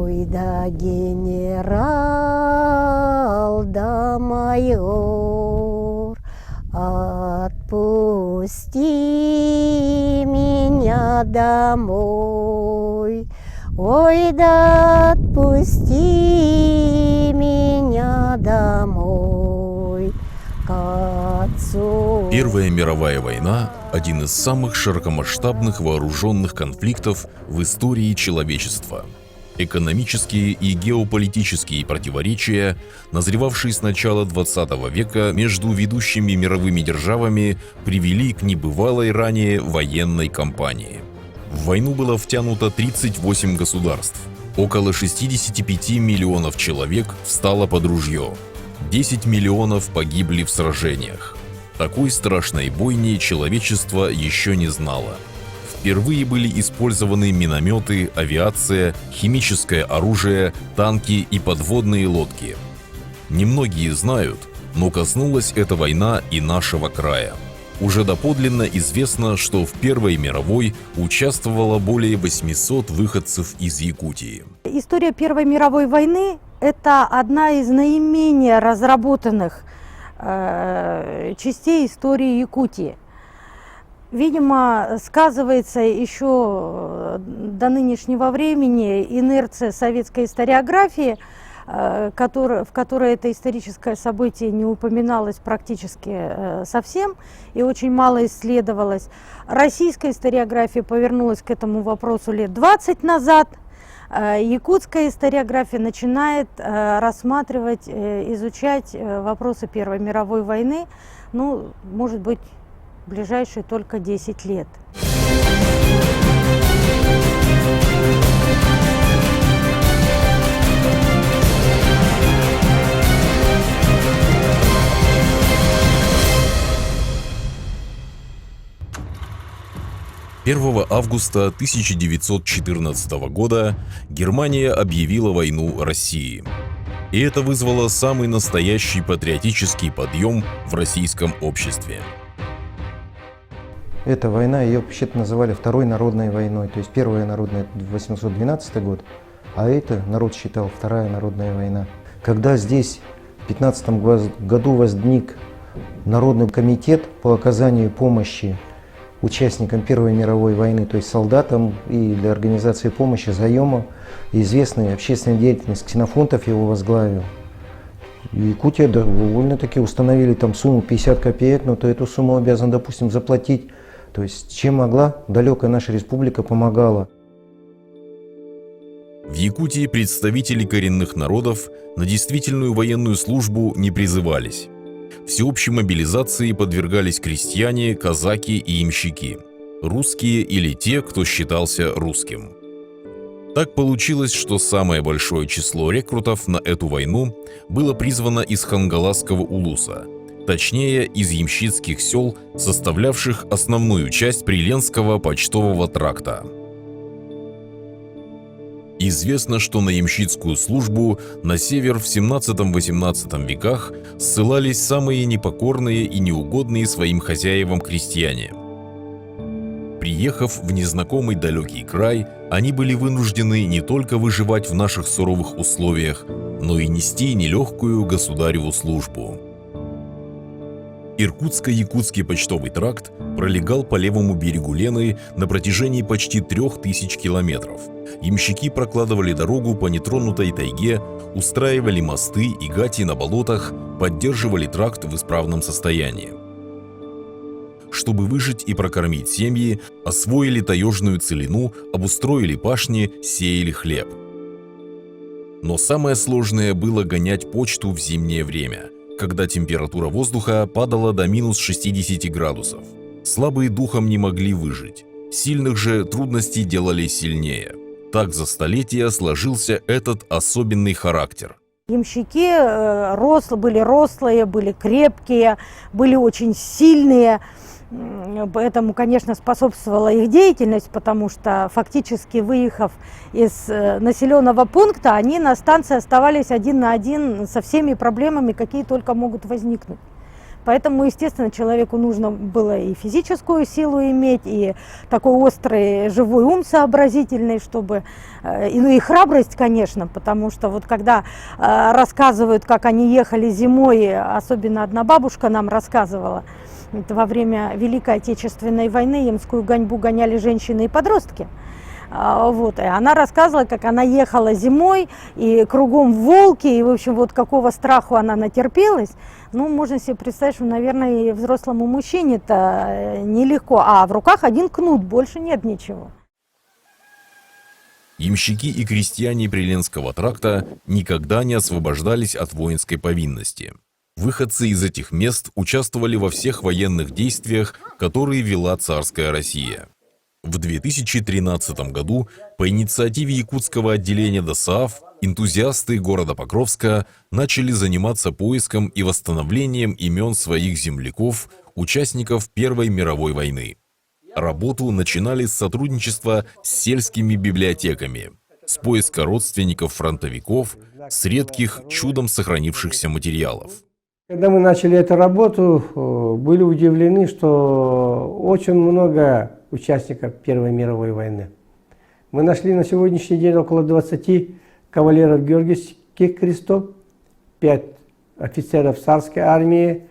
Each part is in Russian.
Ой, да генерал, да майор, отпусти меня домой. Ой, да отпусти меня домой к отцу. Первая мировая война – один из самых широкомасштабных вооруженных конфликтов в истории человечества. Экономические и геополитические противоречия, назревавшие с начала XX века между ведущими мировыми державами, привели к небывалой ранее военной кампании. В войну было втянуто 38 государств. Около 65 миллионов человек встало под ружье. 10 миллионов погибли в сражениях. Такой страшной бойни человечество еще не знало. Впервые были использованы минометы, авиация, химическое оружие, танки и подводные лодки. Немногие знают, но коснулась эта война и нашего края. Уже доподлинно известно, что в Первой мировой участвовало более 800 выходцев из Якутии. История Первой мировой войны – это одна из наименее разработанных частей истории Якутии. Видимо, сказывается еще до нынешнего времени инерция советской историографии, в которой это историческое событие не упоминалось практически совсем и очень мало исследовалось. Российская историография повернулась к этому вопросу лет 20 назад. Якутская историография начинает рассматривать, изучать вопросы Первой мировой войны, ну, может быть, в ближайшие только 10 лет. 1 августа 1914 года Германия объявила войну России. И это вызвало самый настоящий патриотический подъем в российском обществе. Эта война, ее вообще-то называли Второй народной войной. То есть Первая народная – 1812 год, а это народ считал Вторая народная война. Когда здесь в 15 году возник Народный комитет по оказанию помощи участникам Первой мировой войны, то есть солдатам и для организации помощи, заема, известный общественная деятельность Ксенофонтов его возглавил. Якутия довольно-таки установили там сумму 50 копеек, но то эту сумму обязан, допустим, заплатить. То есть чем могла, далекая наша республика помогала. В Якутии представители коренных народов на действительную военную службу не призывались. Всеобщей мобилизации подвергались крестьяне, казаки и ямщики, русские или те, кто считался русским. Так получилось, что самое большое число рекрутов на эту войну было призвано из Хангаласского улуса, точнее из ямщицких сел, составлявших основную часть Приленского почтового тракта. Известно, что на ямщицкую службу на север в 17-18 веках ссылались самые непокорные и неугодные своим хозяевам крестьяне. Приехав в незнакомый далекий край, они были вынуждены не только выживать в наших суровых условиях, но и нести нелегкую государеву службу. Иркутско-Якутский почтовый тракт пролегал по левому берегу Лены на протяжении почти 3000 километров. Ямщики прокладывали дорогу по нетронутой тайге, устраивали мосты и гати на болотах, поддерживали тракт в исправном состоянии. Чтобы выжить и прокормить семьи, освоили таежную целину, обустроили пашни, сеяли хлеб. Но самое сложное было гонять почту в зимнее время, когда температура воздуха падала до минус 60 градусов. Слабые духом не могли выжить, сильных же трудности делали сильнее. Так за столетия сложился этот особенный характер. Ямщики были рослые, были крепкие, были очень сильные. Поэтому, конечно, способствовала их деятельность, потому что фактически выехав из населенного пункта, они на станции оставались один на один со всеми проблемами, какие только могут возникнуть. Поэтому, естественно, человеку нужно было и физическую силу иметь, и такой острый живой ум сообразительный, чтобы, ну и храбрость, конечно, потому что вот когда рассказывают, как они ехали зимой, особенно одна бабушка нам рассказывала, это во время Великой Отечественной войны Ямскую гоньбу гоняли женщины и подростки. Вот, и она рассказывала, как она ехала зимой, и кругом волки, и, в общем, вот какого страху она натерпелась. Ну, можно себе представить, что, наверное, и взрослому мужчине-то нелегко. А в руках один кнут, больше нет ничего. Ямщики и крестьяне Приленского тракта никогда не освобождались от воинской повинности. Выходцы из этих мест участвовали во всех военных действиях, которые вела царская Россия. В 2013 году по инициативе якутского отделения ДОСААФ энтузиасты города Покровска начали заниматься поиском и восстановлением имен своих земляков, участников Первой мировой войны. Работу начинали с сотрудничества с сельскими библиотеками, с поиска родственников фронтовиков, с редких, чудом сохранившихся материалов. Когда мы начали эту работу, были удивлены, что очень много участников Первой мировой войны. Мы нашли на сегодняшний день около 20 кавалеров Георгиевских крестов, 5 офицеров царской армии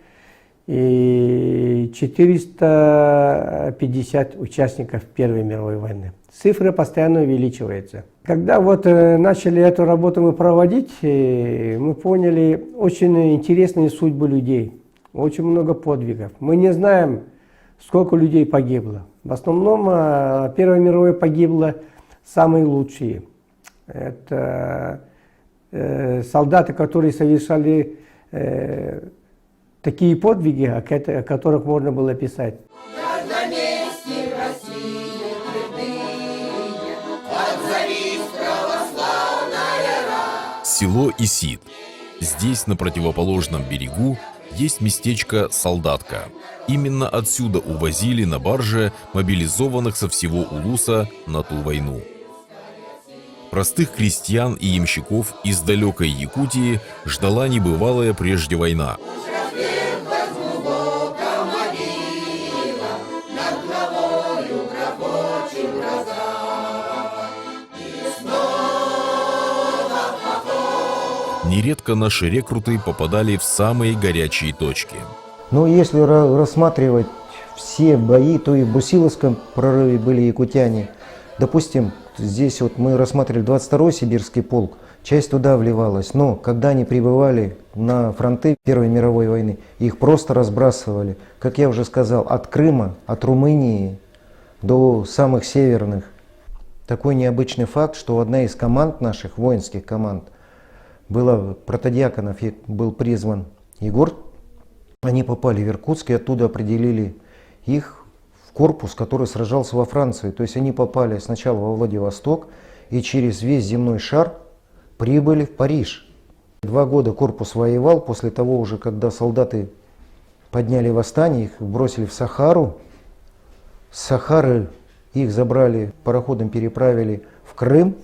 и 450 участников Первой мировой войны. Цифра постоянно увеличивается. Когда вот начали эту работу мы проводить, мы поняли очень интересные судьбы людей, очень много подвигов. Мы не знаем, сколько людей погибло. В основном Первой мировой погибло самые лучшие. Это солдаты, которые совершали такие подвиги, о которых можно было писать. Село Исид. Здесь, на противоположном берегу, есть местечко Солдатка. Именно отсюда увозили на барже мобилизованных со всего Улуса на ту войну. Простых крестьян и ямщиков из далекой Якутии ждала небывалая прежде война. Нередко наши рекруты попадали в самые горячие точки. Но если рассматривать все бои, то и в Бусиловском прорыве были якутяне. Допустим, здесь вот мы рассматривали 22-й сибирский полк, часть туда вливалась, но когда они прибывали на фронты Первой мировой войны, их просто разбрасывали, как я уже сказал, от Крыма, от Румынии до самых северных. Такой необычный факт, что одна из команд наших, воинских команд, была протодиаконов, был призван Егор. Они попали в Иркутск и оттуда определили их в корпус, который сражался во Франции. То есть они попали сначала во Владивосток и через весь земной шар прибыли в Париж. 2 года корпус воевал, после того уже, когда солдаты подняли восстание, их бросили в Сахару. С Сахары их забрали, пароходом переправили в Крым,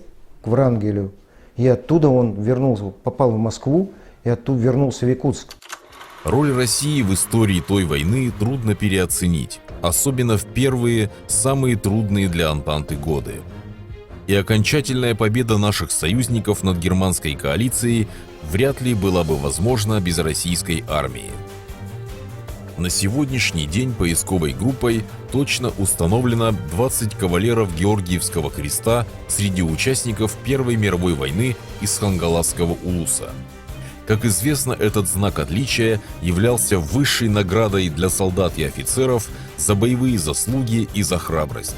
к Врангелю. И оттуда он вернулся, попал в Москву и оттуда вернулся в Якутск. Роль России в истории той войны трудно переоценить, особенно в первые, самые трудные для Антанты годы. И окончательная победа наших союзников над германской коалицией вряд ли была бы возможна без российской армии. На сегодняшний день поисковой группой точно установлено 20 кавалеров Георгиевского креста среди участников Первой мировой войны из Хангаласского улуса. Как известно, этот знак отличия являлся высшей наградой для солдат и офицеров за боевые заслуги и за храбрость.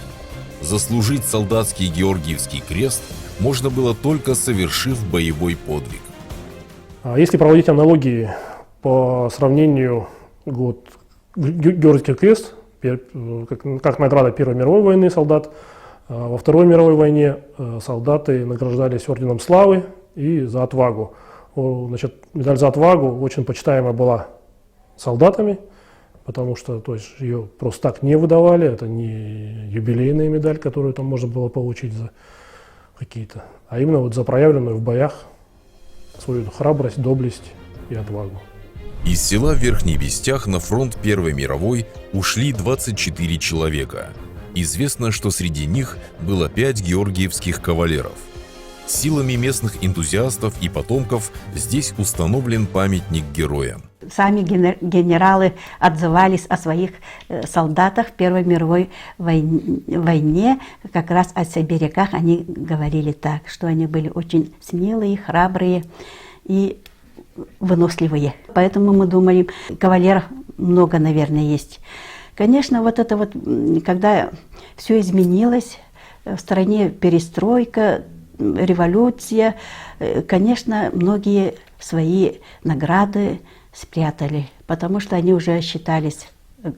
Заслужить солдатский Георгиевский крест можно было только совершив боевой подвиг. Если проводить аналогии по сравнению Георгиевский крест, как награда Первой мировой войны солдат, во Второй мировой войне солдаты награждались орденом славы и за отвагу. Значит, медаль за отвагу очень почитаема была солдатами, потому что то есть, ее просто так не выдавали, это не юбилейная медаль, которую там можно было получить за какие-то, а именно вот за проявленную в боях свою храбрость, доблесть и отвагу. Из села Верхний Вестях на фронт Первой мировой ушли 24 человека. Известно, что среди них было 5 георгиевских кавалеров. Силами местных энтузиастов и потомков здесь установлен памятник героям. Сами генералы отзывались о своих солдатах в Первой мировой войне, как раз о сибиряках они говорили так, что они были очень смелые, храбрые и выносливые. Поэтому мы думаем, кавалеров много, наверное, есть. Конечно, вот это вот, когда все изменилось, в стране перестройка, революция, конечно, многие свои награды спрятали, потому что они уже считались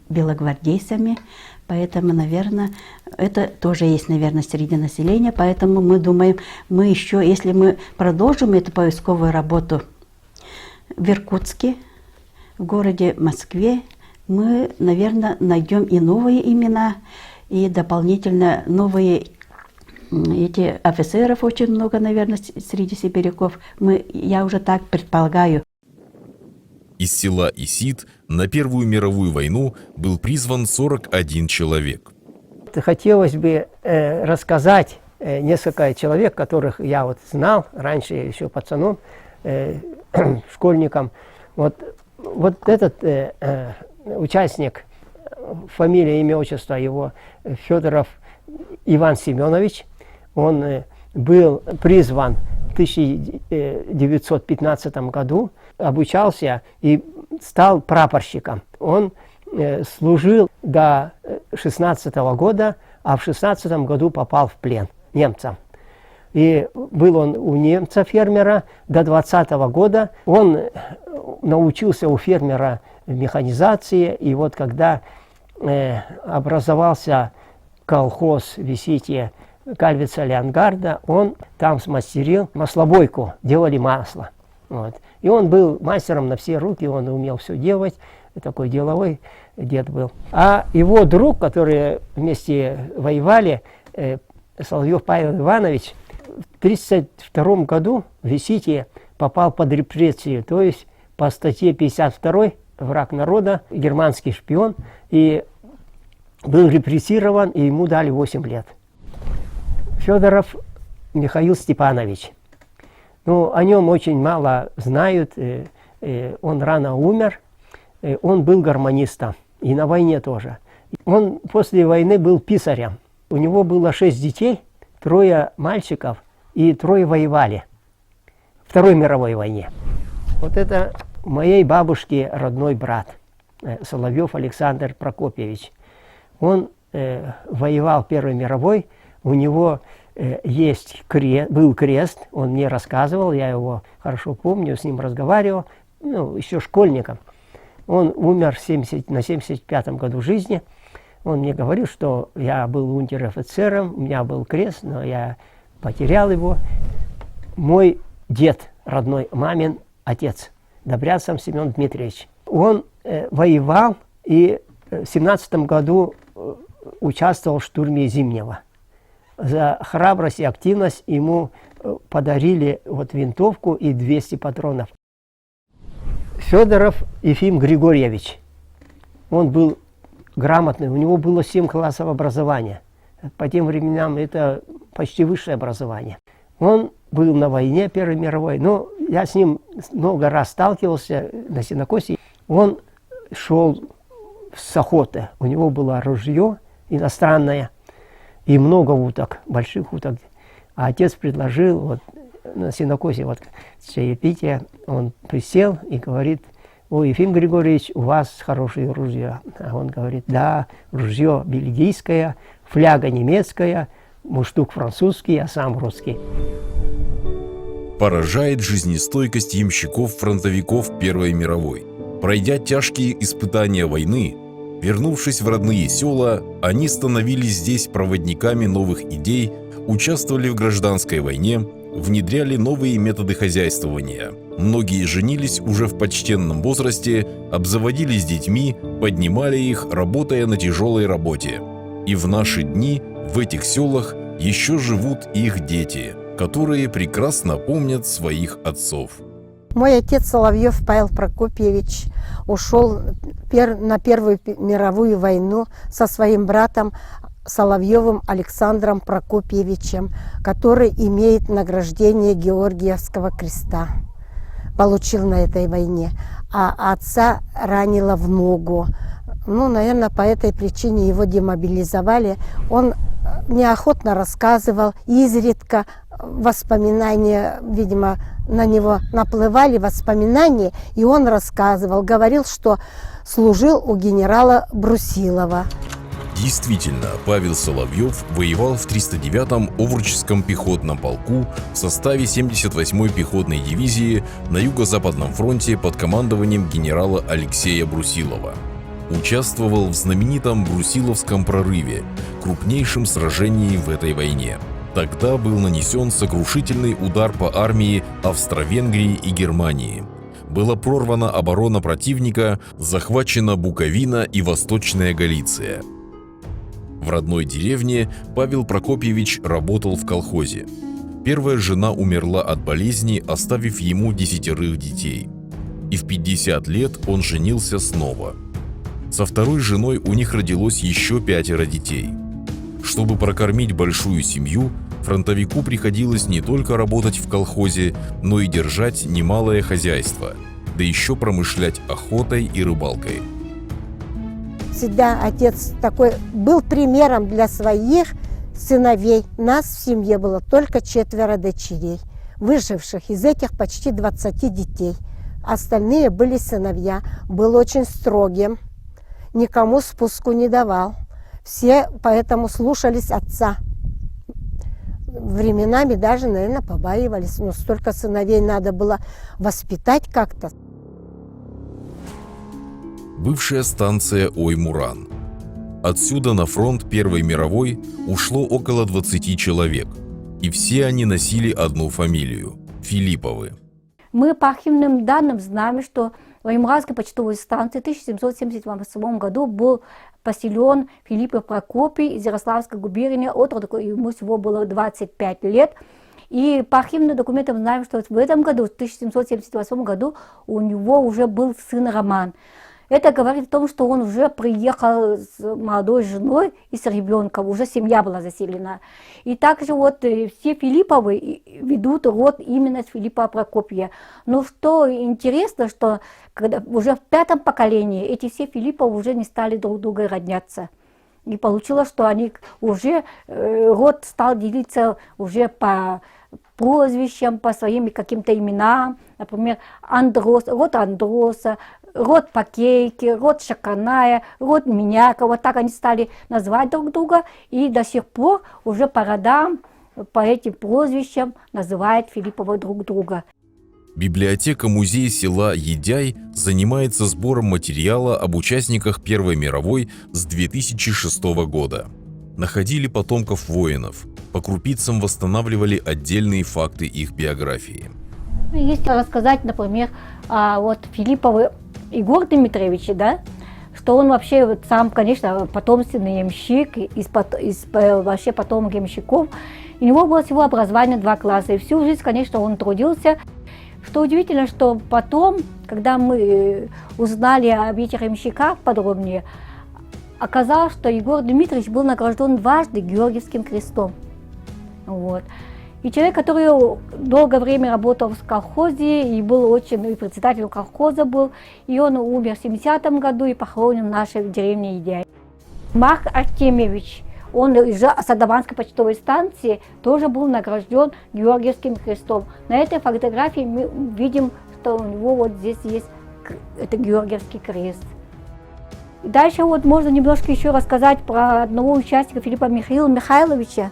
белогвардейцами, поэтому, наверное, это тоже есть, наверное, среди населения, поэтому мы думаем, мы еще, если мы продолжим эту поисковую работу в Иркутске, в городе Москве, мы, наверное, найдем и новые имена, и дополнительно новые эти офицеров очень много, наверное, среди сибиряков. Я уже так предполагаю. Из села Исид на Первую мировую войну был призван 41 человек. Хотелось бы рассказать несколько человек, которых я вот знал раньше еще пацаном, школьником. Вот этот участник, фамилия, имя, отчество его Федоров Иван Семенович, он был призван в 1915 году, обучался и стал прапорщиком. Он служил до 16 года, а в 16 году попал в плен немцам. И был он у немца-фермера до 20 года. Он научился у фермера механизации, и вот когда образовался колхоз Висития Кальвица Леонгарда, он там смастерил маслобойку, делали масло. Вот. И он был мастером на все руки, он умел все делать, такой деловой дед был. А его друг, который вместе воевали, Соловьев Павел Иванович, в 1932 году в Виситии попал под репрессию, то есть по статье 52 «Враг народа», германский шпион, и был репрессирован, и ему дали 8 лет. Федоров Михаил Степанович. Ну, о нем очень мало знают, он рано умер, он был гармонистом, и на войне тоже. Он после войны был писарем. У него было 6 детей, 3 мальчиков, и 3 воевали в Второй мировой войне. Вот это моей бабушки родной брат, Соловьев Александр Прокопьевич. Он воевал в Первой мировой, у него был крест, он мне рассказывал, я его хорошо помню, с ним разговаривал, ну, еще школьником. Он умер на 75-м году жизни. Он мне говорил, что я был унтер-офицером, у меня был крест, но я потерял его. Мой дед, родной мамин отец, Добрянцев Семен Дмитриевич, он воевал и в 17 году участвовал в штурме Зимнего. За храбрость и активность ему подарили вот винтовку и 200 патронов. Федоров Ефим Григорьевич, он был грамотный, у него было 7 классов образования. По тем временам это почти высшее образование. Он был на войне Первой мировой, но я с ним много раз сталкивался на сенокосе. Он шел с охоты, у него было ружье иностранное и много уток, больших уток. А отец предложил вот, на сенокосе, вот чаепитие, он присел и говорит: «Ой, Ефим Григорьевич, у вас хорошее ружье». А он говорит: «Да, ружье бельгийское, фляга немецкая, муштук французский, а сам русский». Поражает жизнестойкость ямщиков-фронтовиков Первой мировой. Пройдя тяжкие испытания войны, вернувшись в родные села, они становились здесь проводниками новых идей, участвовали в гражданской войне, внедряли новые методы хозяйствования. Многие женились уже в почтенном возрасте, обзаводились детьми, поднимали их, работая на тяжелой работе. И в наши дни в этих селах еще живут их дети, которые прекрасно помнят своих отцов. Мой отец Соловьев Павел Прокопьевич ушел на Первую мировую войну со своим братом Соловьевым Александром Прокопьевичем, который имеет награждение Георгиевского креста. Получил на этой войне. А отца ранило в ногу. Ну, наверное, по этой причине его демобилизовали. Он неохотно рассказывал, изредка воспоминания, видимо, на него наплывали воспоминания, и он рассказывал, говорил, что служил у генерала Брусилова. Действительно, Павел Соловьев воевал в 309-м Овручском пехотном полку в составе 78-й пехотной дивизии на Юго-Западном фронте под командованием генерала Алексея Брусилова. Участвовал в знаменитом Брусиловском прорыве, крупнейшем сражении в этой войне. Тогда был нанесен сокрушительный удар по армии Австро-Венгрии и Германии. Была прорвана оборона противника, захвачена Буковина и Восточная Галиция. В родной деревне Павел Прокопьевич работал в колхозе. Первая жена умерла от болезни, оставив ему 10 детей. И в 50 лет он женился снова. Со второй женой у них родилось еще 5 детей. Чтобы прокормить большую семью, фронтовику приходилось не только работать в колхозе, но и держать немалое хозяйство, да еще промышлять охотой и рыбалкой. Всегда отец такой был примером для своих сыновей. Нас в семье было только 4 дочерей, выживших из этих почти 20 детей. Остальные были сыновья. Был очень строгим, никому спуску не давал. Все поэтому слушались отца. Временами даже, наверное, побаивались, но столько сыновей надо было воспитать как-то. Бывшая станция Ой-Муран. Отсюда на фронт Первой мировой ушло около 20 человек, и все они носили одну фамилию – Филипповы. Мы по архивным данным знаем, что в Ой-Муранской почтовой станции в 1778 году был поселен Филиппов Прокопий из Ярославской губернии, отроду ему всего было 25 лет. И по архивным документам знаем, что в этом году, в 1778 году, у него уже был сын Роман. Это говорит о том, что он уже приехал с молодой женой и с ребенком, уже семья была заселена. И также вот все Филипповы ведут род именно с Филиппа Прокопия. Но что интересно, что когда уже в 5-м поколении эти все Филипповы уже не стали друг друга родняться. И получилось, что они уже, род стал делиться уже по прозвищам, по своим каким-то именам. Например, Андрос, род Андроса, род Пакейки, род Шаканая, род Миняка. Вот так они стали называть друг друга. И до сих пор уже по родам, по этим прозвищам называют Филипповы друг друга. Библиотека-музей села Едяй занимается сбором материала об участниках Первой мировой с 2006 года. Находили потомков воинов, по крупицам восстанавливали отдельные факты их биографии. Если рассказать, например, вот Филипповы Егор Дмитриевич, да, что он вообще вот сам, конечно, потомственный ямщик, вообще потомок ямщиков. У него было всего образование 2 класса, и всю жизнь, конечно, он трудился. Что удивительно, что потом, когда мы узнали об этих ямщиках подробнее, оказалось, что Егор Дмитриевич был награжден дважды Георгиевским крестом. Вот. И человек, который долгое время работал в колхозе и был очень, и председателем колхоза был, и он умер в 70-м году и похоронен в нашей деревне Едяй. Марк Артемьевич, он из Садованской почтовой станции, тоже был награжден Георгиевским крестом. На этой фотографии мы видим, что у него вот здесь есть это Георгиевский крест. И дальше вот можно немножко еще рассказать про одного участника Филиппа Михаила Михайловича.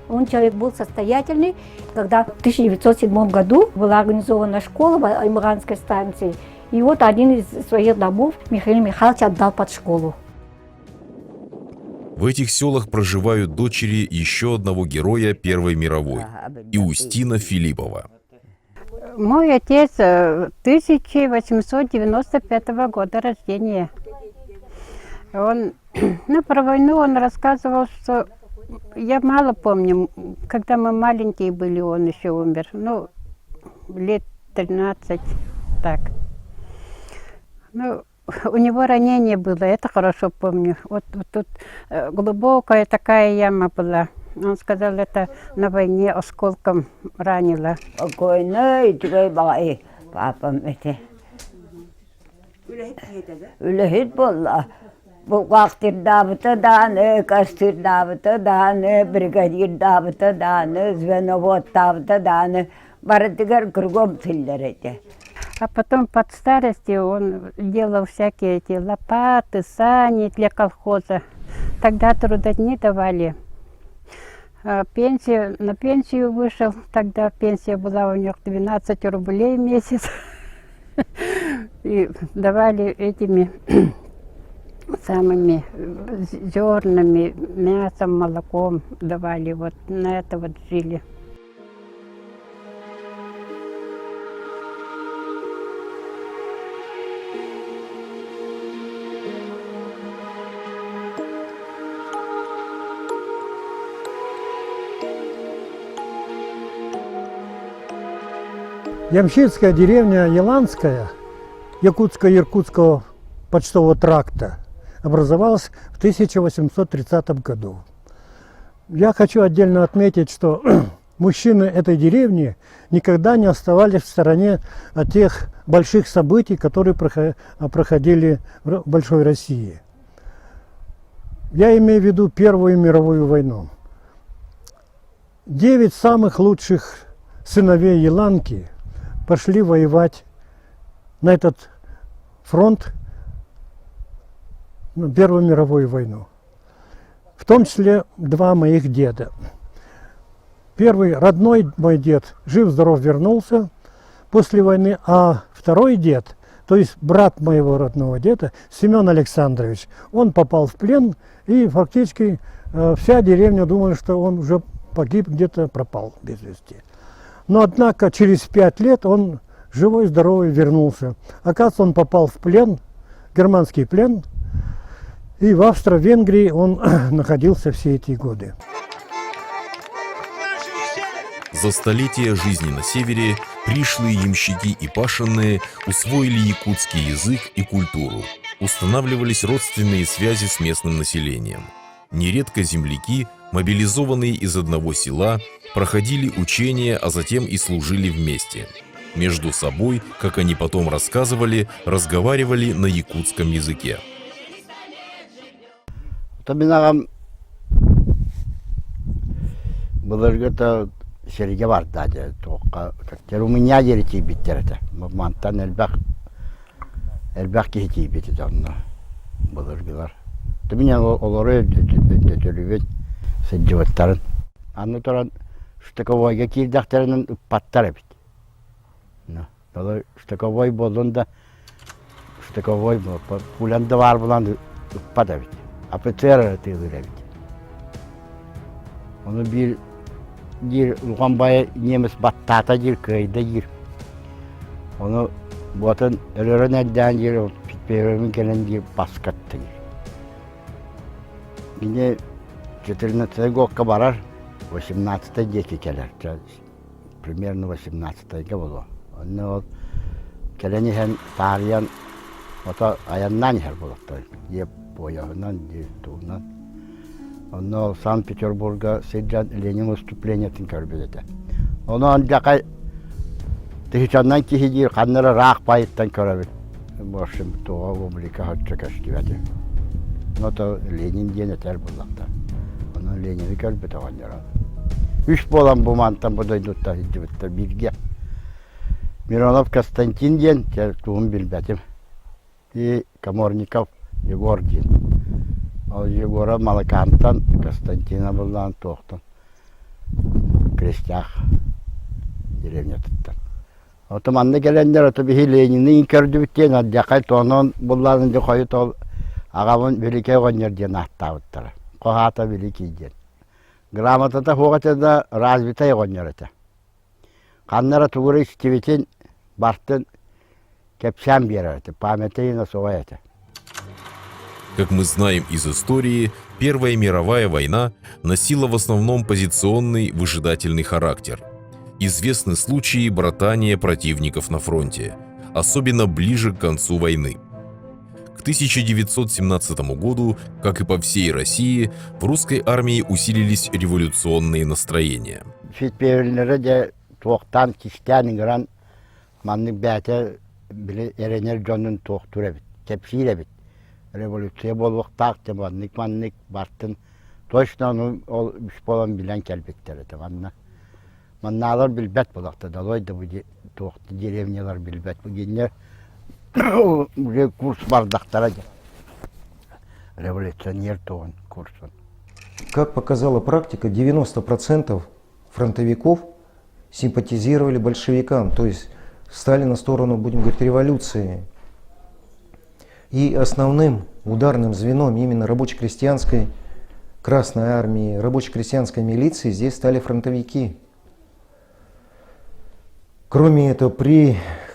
Он человек был состоятельный, когда в 1907 году была организована школа в Ой-Муранской станции. И вот один из своих домов Михаил Михайлович отдал под школу. В этих селах проживают дочери еще одного героя Первой мировой – Иустина Филиппова. Мой отец 1895 года рождения. Он, про войну он рассказывал, что я мало помню, когда мы маленькие были, он еще умер. Ну, лет 13, так. Ну, у него ранение было, это хорошо помню. Вот тут глубокая такая яма была. Он сказал, это на войне осколком ранило. Спокойно, тugay bakay papam ete. Ülehit bolla. Bu vaktir davıta dağını, kastir davıta dağını, brigadir davıta dağını, zvenovod davıta dağını, баратыгар кругом тиллерете. А потом под старостью он делал всякие эти лопаты, сани для колхоза. Тогда трудодни давали. На пенсию вышел, тогда пенсия была у них 12 рублей в месяц. И давали этими самыми зернами, мясом, молоком давали. Вот на это вот жили. Ямщицкая деревня Еланская Якутско-Иркутского почтового тракта образовалась в 1830 году. Я хочу отдельно отметить, что мужчины этой деревни никогда не оставались в стороне от тех больших событий, которые проходили в Большой России. Я имею в виду Первую мировую войну. 9 самых лучших сыновей Еланки пошли воевать на этот фронт, на Первую мировую войну. В том числе 2 моих деда. Первый, родной мой дед, жив-здоров вернулся после войны, а второй дед, то есть брат моего родного деда, Семен Александрович, он попал в плен, и фактически вся деревня думала, что он уже погиб, где-то пропал без вести. Но, однако, через 5 лет он живой-здоровый вернулся. Оказывается, он попал в плен, германский плен, и в Австро-Венгрии он находился все эти годы. За столетия жизни на севере пришлые ямщики и пашенные усвоили якутский язык и культуру, устанавливались родственные связи с местным населением. Нередко земляки, мобилизованные из одного села, проходили учения, а затем и служили вместе. Между собой, как они потом рассказывали, разговаривали на якутском языке. Сереге бар дады, у меня дерети биттерете. Мантан элбак кихти битте онно. Булыргылар. То меня олары дөтөлүбөт сыджыбыттарын. Аны туран штыковойга кирдактеринин уппаттары бит. Олар штыковой болунда штыковой пуланда бар булан уппада бит. Апетер тыгыра бит. Оны бир Gir Luqanbaya nemez battata gir köyde gir. Onu buatın ölürün elden gir, pitpeyremin gelen gir baskattı gir. Yine 14 gokka barar, 18'da geçikeler. Примерно 18'da было. Onu geleni hem tarihan, ota ayandan her bulakta. Yep boyağından, tuğundan. Onu Санкт-Петербурга Сиджан Ленин выступлениятын көрбөдө. Onu ancak тыгычандан кихидир каннары рак байыттан көрөбүт. Башым тоо публика хатчакаштыбады. Но то Ленин денетер булакта. Onu Ленинди көрбөт агандара. 3 болан бу мантан бодойдуттар идибиттер бирге. Миронов Константин ден туум билбетим. И Каморников Егор ден. Ал Егора Малакантан, Константина Булан тоқтан. Крестях деревня тұттан. Отыманды келендер оты бихи Лениннің көрді біттен, аддақай тонын бұлларын дұқойы тол ағамын великей ғонер ден аттауыттары. Қоғата великей ден. Грамотата хоғатыда развитай ғонер өті. Қаннара тұғыры істеветін бартын кепсен бері өті, памятейна соға өті. Как мы знаем из истории, Первая мировая война носила в основном позиционный выжидательный характер. Известны случаи братания противников на фронте, особенно ближе к концу войны. К 1917 году, как и по всей России, в русской армии усилились революционные настроения. Фитпеверлері де тоқтан кистәнің ғыран манның бәті білі әренер жонын тоқтур әбіт, кепшейр әбіт. Революция болуқ тақты манның бартын точно ол үш болан білен кәлбеттер еді. Манналар білбәт болақты, далойды бұл тоқты деревнялар білбәт. Бұл генер уже курс бардақтара де. Революционер тоғын курсын. Как показала практика, 90% фронтовиков симпатизировали большевикам, то есть стали на сторону, будем говорить, революции. И основным ударным звеном именно рабоче-крестьянской Красной армии, рабоче-крестьянской милиции здесь стали фронтовики. Кроме этого,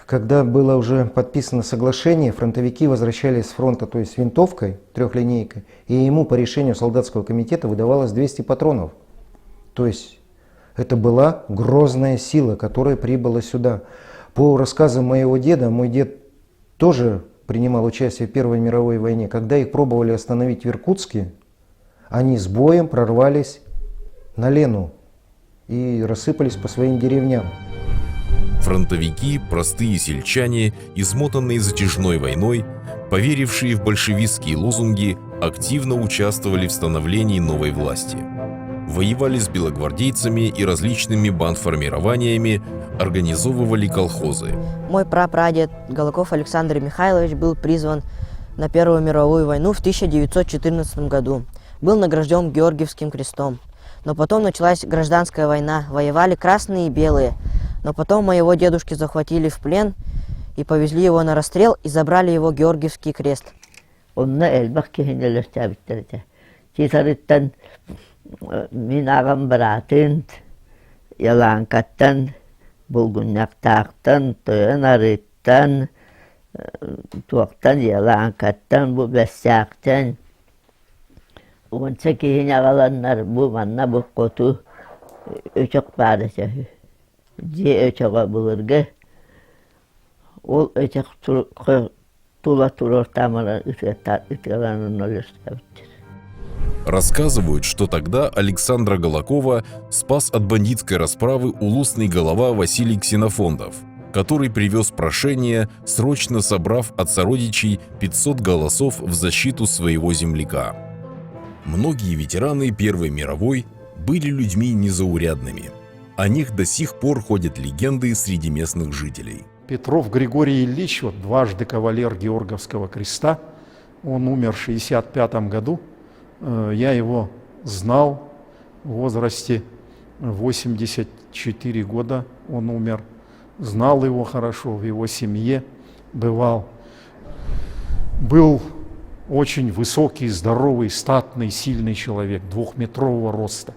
когда было уже подписано соглашение, фронтовики возвращались с фронта, то есть с винтовкой, трехлинейкой, и ему по решению солдатского комитета выдавалось 200 патронов. То есть это была грозная сила, которая прибыла сюда. По рассказам моего деда, мой дед тоже принимал участие в Первой мировой войне. Когда их пробовали остановить в Иркутске, они с боем прорвались на Лену и рассыпались по своим деревням. Фронтовики, простые сельчане, измотанные затяжной войной, поверившие в большевистские лозунги, активно участвовали в становлении новой власти. Воевали с белогвардейцами и различными бандформированиями, организовывали колхозы. Мой прапрадед Голоков Александр Михайлович был призван на Первую мировую войну в 1914 году. Был награжден Георгиевским крестом. Но потом началась гражданская война, воевали красные и белые. Но потом моего дедушки захватили в плен и повезли его на расстрел и забрали его Георгиевский крест. Min ağam bıratın, yalan kattan, bulgunyak taktın, toyan arıttan, tuaktan yalan kattan, bu besaktan. Onca kihin ağalanlar bu manna bu kotu öçük bağırıca. Ce öçüğe bulurgu. Ol öçük tula turur tamalar ıtıgalanın olursa bitir. Рассказывают, что тогда Александра Голокова спас от бандитской расправы улусный голова Василий Ксенофондов, который привез прошение, срочно собрав от сородичей 500 голосов в защиту своего земляка. Многие ветераны Первой мировой были людьми незаурядными. О них до сих пор ходят легенды среди местных жителей. Петров Григорий Ильич, вот дважды кавалер Георгиевского креста, он умер в 1965 году. Я его знал в возрасте 84 года, он умер. Знал его хорошо, в его семье бывал. Был очень высокий, здоровый, статный, сильный человек, 2-метрового роста.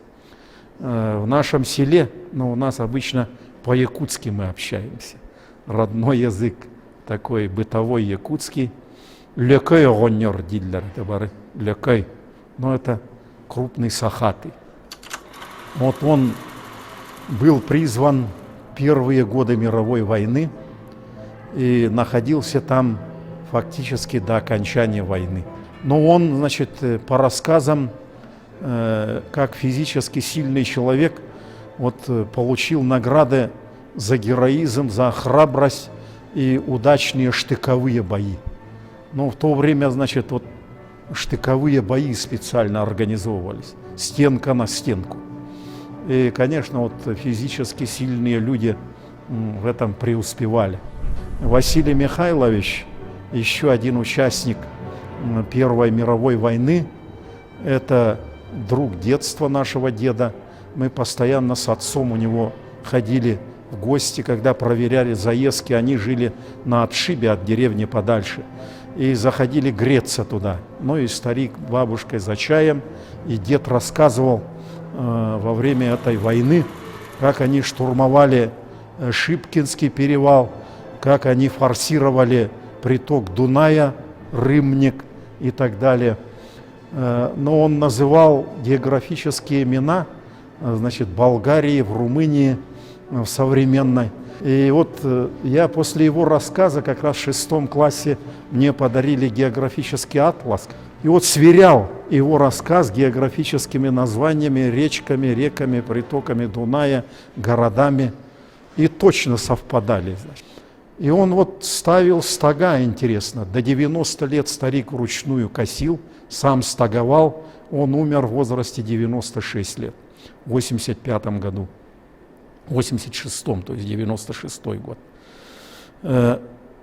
В нашем селе, но у нас обычно по-якутски мы общаемся. Родной язык такой бытовой якутский. Лекай гонер диллер, лекай. Но это крупный сахатый. Вот он был призван в первые годы мировой войны и находился там фактически до окончания войны. Но он, значит, по рассказам, как физически сильный человек, вот, получил награды за героизм, за храбрость и удачные штыковые бои. Но в то время, значит, вот штыковые бои специально организовывались, стенка на стенку. И, конечно, вот физически сильные люди в этом преуспевали. Василий Михайлович, еще один участник Первой мировой войны, это друг детства нашего деда. Мы постоянно с отцом у него ходили в гости, когда проверяли заездки, они жили на отшибе от деревни подальше. И заходили греться туда. Ну и старик с бабушкой за чаем, и дед рассказывал во время этой войны, как они штурмовали Шипкинский перевал, как они форсировали приток Дуная, Рымник и так далее. Но он называл географические имена, значит, в Болгарии, в Румынии, в современной. И вот я после его рассказа, как раз в 6 классе мне подарили географический атлас. И вот сверял его рассказ с географическими названиями, речками, реками, притоками Дуная, городами. И точно совпадали. И он вот ставил стога, интересно. До 90 лет старик вручную косил, сам стоговал. Он умер в возрасте 96 лет, в 85 году. В 86-м, то есть 96-й год.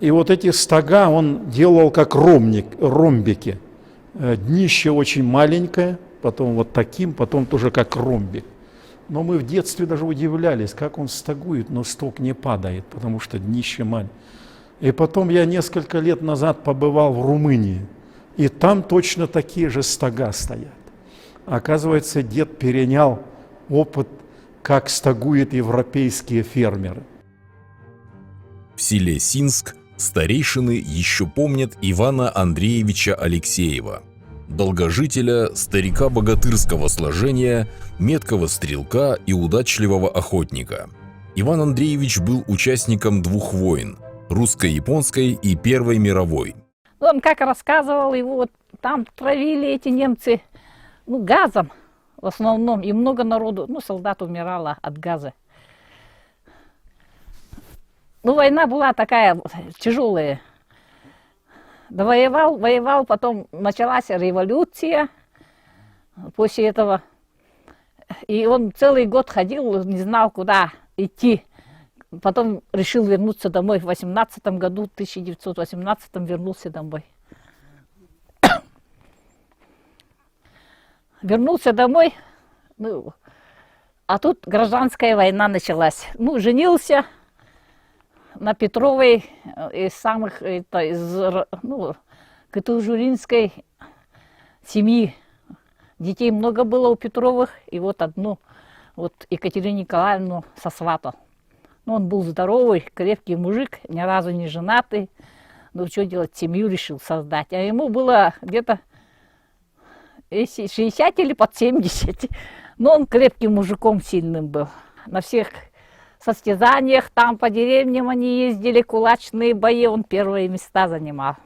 И вот эти стога он делал как ромбики. Днище очень маленькое, потом вот таким, потом тоже как ромбик. Но мы в детстве даже удивлялись, как он стогует, но стог не падает, потому что днище маленькое. И потом я несколько лет назад побывал в Румынии, и там точно такие же стога стоят. Оказывается, дед перенял опыт, как стогуют европейские фермеры. В селе Синск старейшины еще помнят Ивана Андреевича Алексеева, долгожителя, старика богатырского сложения, меткого стрелка и удачливого охотника. Иван Андреевич был участником 2 войн – русско-японской и Первой мировой. Он как рассказывал, его вот там травили эти немцы газом в основном, и много народу, солдат умирало от газа. Война была такая тяжелая. Воевал, потом началась революция после этого. И он целый год ходил, не знал, куда идти. Потом решил вернуться домой. В 1918 вернулся домой. Вернулся домой, а тут гражданская война началась. Женился на Петровой, из катужуринской семьи. Детей много было у Петровых, и вот одну, Екатерину Николаевну сосватал. Он был здоровый, крепкий мужик, ни разу не женатый. Что делать, семью решил создать. А ему было где-то 60 или под 70. Но он крепким мужиком сильным был. На всех состязаниях там по деревням они ездили, кулачные бои, он первые места занимал.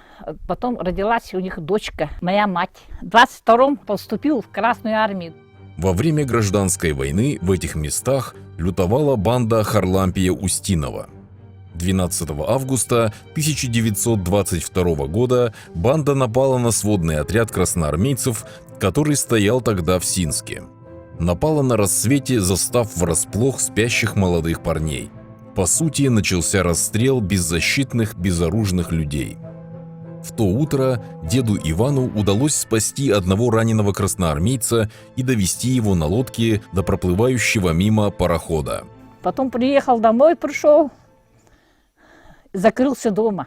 Потом родилась у них дочка, моя мать. В 22-м поступил в Красную армию. Во время гражданской войны в этих местах лютовала банда Харлампия Устинова. 12 августа 1922 года банда напала на сводный отряд красноармейцев, который стоял тогда в Синске. Напала на рассвете, застав врасплох спящих молодых парней. По сути, начался расстрел беззащитных, безоружных людей. В то утро деду Ивану удалось спасти одного раненого красноармейца и довести его на лодке до проплывающего мимо парохода. Потом приехал домой, пришел, закрылся дома.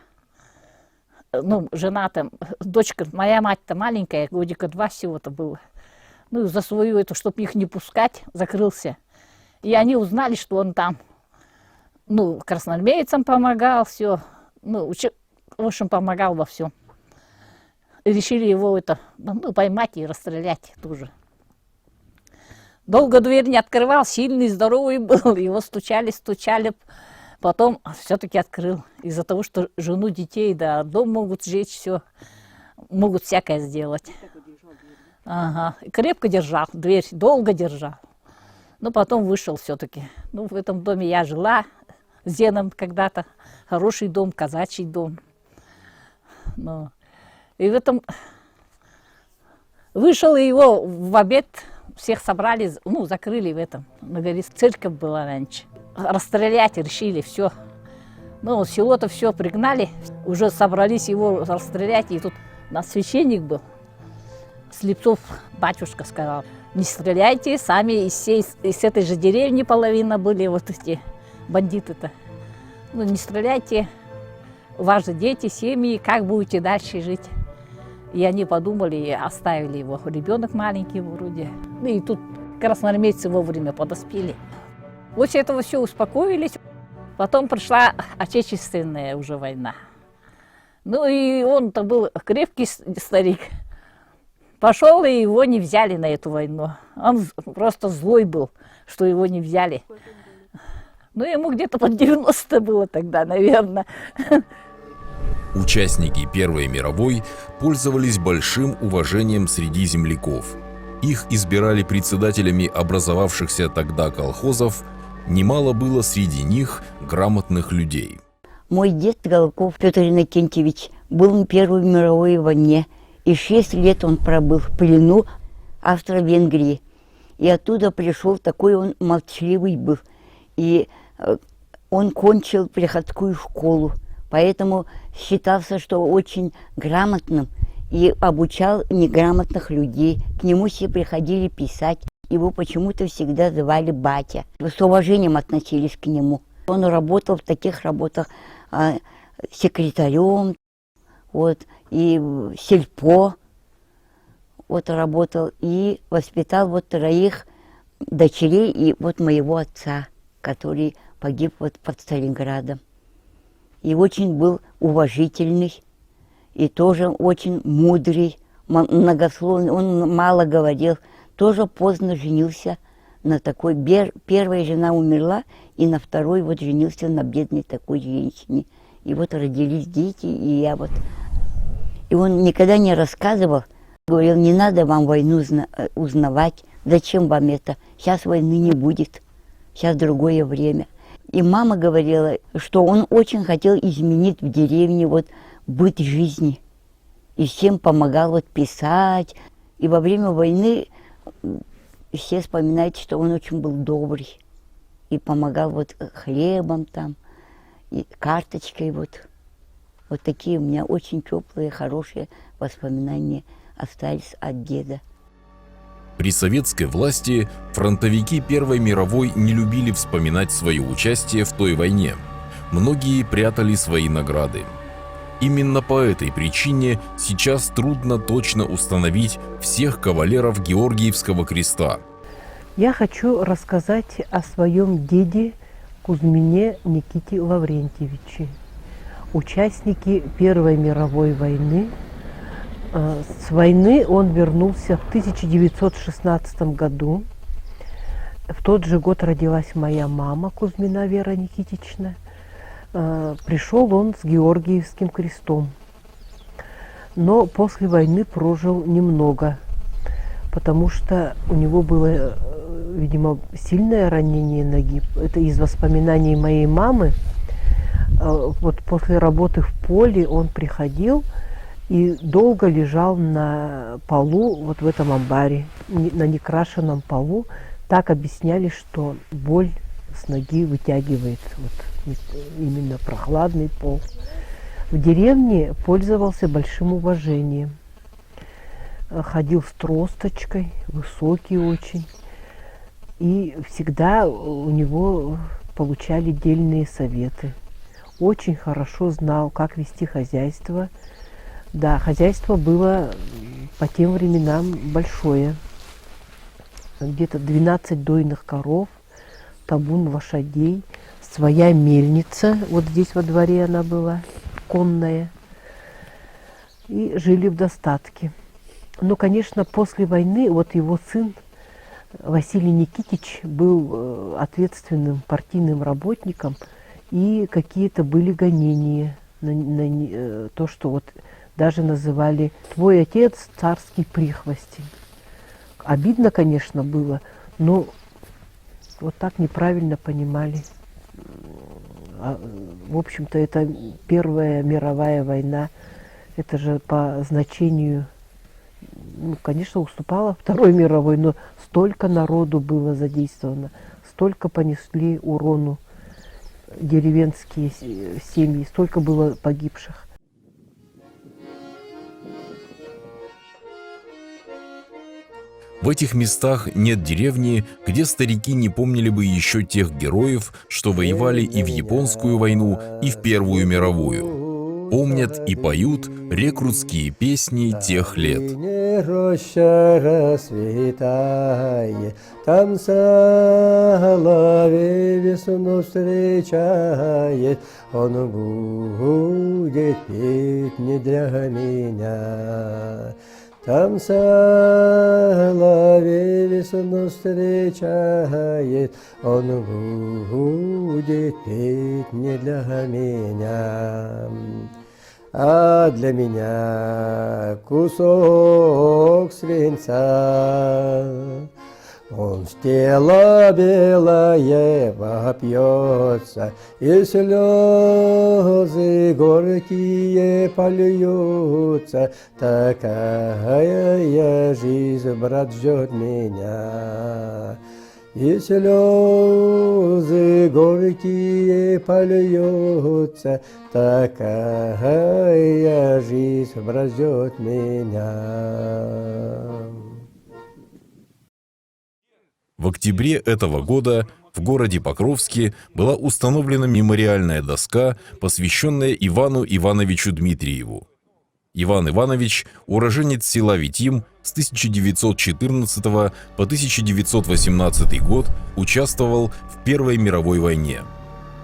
Жена там, дочка, моя мать-то маленькая, годика 2 всего-то было. За свою эту, чтобы их не пускать, закрылся. И они узнали, что он там, красноармейцам помогал, все, в общем, помогал во всем. И решили его поймать и расстрелять тоже. Долго дверь не открывал, сильный, здоровый был, его стучали, потом все-таки открыл. Из-за того, что жену, детей, да, дом могут сжечь, все, могут всякое сделать. Ага, крепко держал, дверь долго держал. Но потом вышел все-таки. В этом доме я жила с дедом когда-то. Хороший дом, казачий дом. И в этом вышел, и его в обед всех собрали, закрыли в этом. На горе церковь была раньше. Расстрелять решили, все. Село-то все пригнали, уже собрались его расстрелять. И тут у нас священник был. Слепцов батюшка сказал: не стреляйте, сами из этой же деревни половина были эти бандиты-то. Не стреляйте, у вас же дети, семьи, как будете дальше жить? И они подумали и оставили его. Ребенок маленький вроде. И тут красноармейцы вовремя подоспели. После этого все успокоились. Потом пришла Отечественная уже война. И он-то был крепкий старик. Пошел, и его не взяли на эту войну. Он просто злой был, что его не взяли. Ну, ему где-то под 90 было тогда, наверное. Участники Первой мировой пользовались большим уважением среди земляков. Их избирали председателями образовавшихся тогда колхозов, немало было среди них грамотных людей. Мой дед Голков Петр Иннокентьевич был на Первой мировой войне, и 6 лет он пробыл в плену Австро-Венгрии. И оттуда пришел, такой он молчаливый был. И он кончил приходскую школу, поэтому считался, что очень грамотным и обучал неграмотных людей. К нему все приходили писать. Его почему-то всегда звали батя. С уважением относились к нему. Он работал в таких работах секретарем, вот, и сельпо вот, работал, и воспитал вот 3 дочерей и вот моего отца, который погиб вот под Сталинградом. И очень был уважительный, и тоже очень мудрый, многословный, он мало говорил, тоже поздно женился на такой, первая жена умерла, и на второй вот женился на бедной такой женщине. И вот родились дети, и я вот... И он никогда не рассказывал, говорил, не надо вам войну узнавать, зачем вам это, сейчас войны не будет, сейчас другое время. И мама говорила, что он очень хотел изменить в деревне вот быт жизни, и всем помогал вот писать. И во время войны все вспоминают, что он очень был добрый и помогал вот хлебом там, и карточкой вот. Вот такие у меня очень теплые, хорошие воспоминания остались от деда. При советской власти фронтовики Первой мировой не любили вспоминать свое участие в той войне. Многие прятали свои награды. Именно по этой причине сейчас трудно точно установить всех кавалеров Георгиевского креста. Я хочу рассказать о своем деде Кузьмине Никите Лаврентьевиче, участнике Первой мировой войны. С войны он вернулся в 1916 году. В тот же год родилась моя мама, Кузьмина Вера Никитична. Пришел он с Георгиевским крестом. Но после войны прожил немного, потому что у него было, видимо, сильное ранение ноги. Это из воспоминаний моей мамы. Вот после работы в поле он приходил и долго лежал на полу, вот в этом амбаре, на некрашенном полу. Так объясняли, что боль с ноги вытягивает, вот, именно прохладный пол. В деревне пользовался большим уважением. Ходил с тросточкой, высокий очень. И всегда у него получали дельные советы. Очень хорошо знал, как вести хозяйство. Да, хозяйство было по тем временам большое. Где-то 12 дойных коров, табун лошадей, своя мельница. Вот здесь во дворе она была, конная. И жили в достатке. Но, конечно, после войны вот его сын Василий Никитич был ответственным партийным работником, и какие-то были гонения на то, что вот даже называли «твой отец царский прихвостень». Обидно, конечно, было, но вот так неправильно понимали. В общем-то, это Первая мировая война, это же по значению, ну, конечно, уступала Второй мировой, но столько народу было задействовано, столько понесли урону деревенские семьи, столько было погибших. В этих местах нет деревни, где старики не помнили бы еще тех героев, что воевали и в Японскую войну, и в Первую мировую. Помнят и поют рекрутские песни тех лет. Там соловей весну встречает, он будет петь не для меня. Там соловей весну встречает, он будет петь не для меня, а для меня кусок свинца. Он в тело белое вопьется, и слезы горькие польются. Такая жизнь, брат, ждет меня. И слезы горькие польются. Такая жизнь, брат, ждет меня. В октябре этого года в городе Покровске была установлена мемориальная доска, посвященная Ивану Ивановичу Дмитриеву. Иван Иванович, уроженец села Витим, с 1914 по 1918 год участвовал в Первой мировой войне.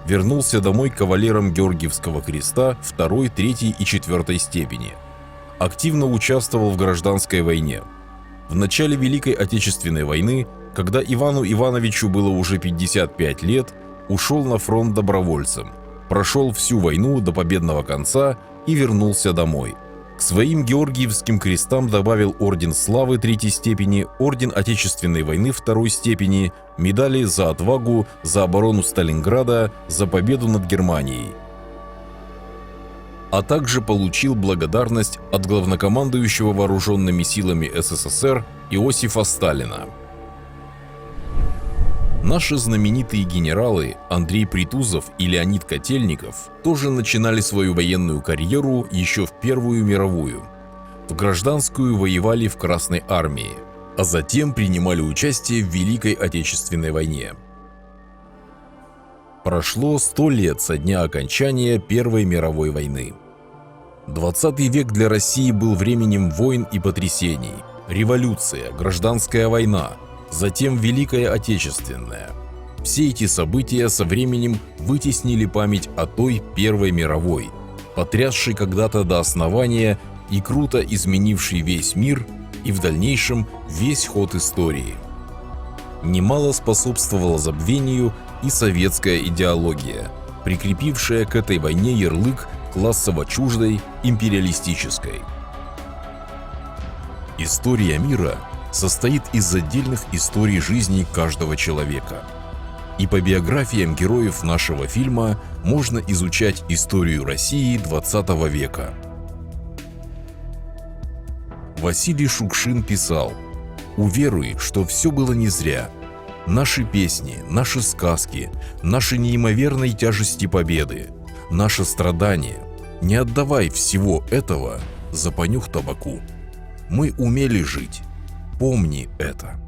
Вернулся домой кавалером Георгиевского креста 2, 3 и 4 степени. Активно участвовал в гражданской войне. В начале Великой Отечественной войны, когда Ивану Ивановичу было уже 55 лет, ушел на фронт добровольцем, прошел всю войну до победного конца и вернулся домой. К своим Георгиевским крестам добавил орден Славы 3 степени, орден Отечественной войны 2 степени, медали за отвагу, за оборону Сталинграда, за победу над Германией. А также получил благодарность от главнокомандующего вооруженными силами СССР Иосифа Сталина. Наши знаменитые генералы Андрей Притузов и Леонид Котельников тоже начинали свою военную карьеру еще в Первую мировую. В гражданскую воевали в Красной армии, а затем принимали участие в Великой Отечественной войне. Прошло 100 лет со дня окончания Первой мировой войны. 20 век для России был временем войн и потрясений. Революция, гражданская война, затем Великая Отечественная. Все эти события со временем вытеснили память о той Первой мировой, потрясшей когда-то до основания и круто изменившей весь мир и в дальнейшем весь ход истории. Немало способствовала забвению и советская идеология, прикрепившая к этой войне ярлык классово-чуждой, империалистической. История мира состоит из отдельных историй жизни каждого человека. И по биографиям героев нашего фильма можно изучать историю России 20 века. Василий Шукшин писал: «Уверуй, что все было не зря. Наши песни, наши сказки, наши неимоверной тяжести победы, наше страдание. Не отдавай всего этого за понюх табаку. Мы умели жить. Помни это».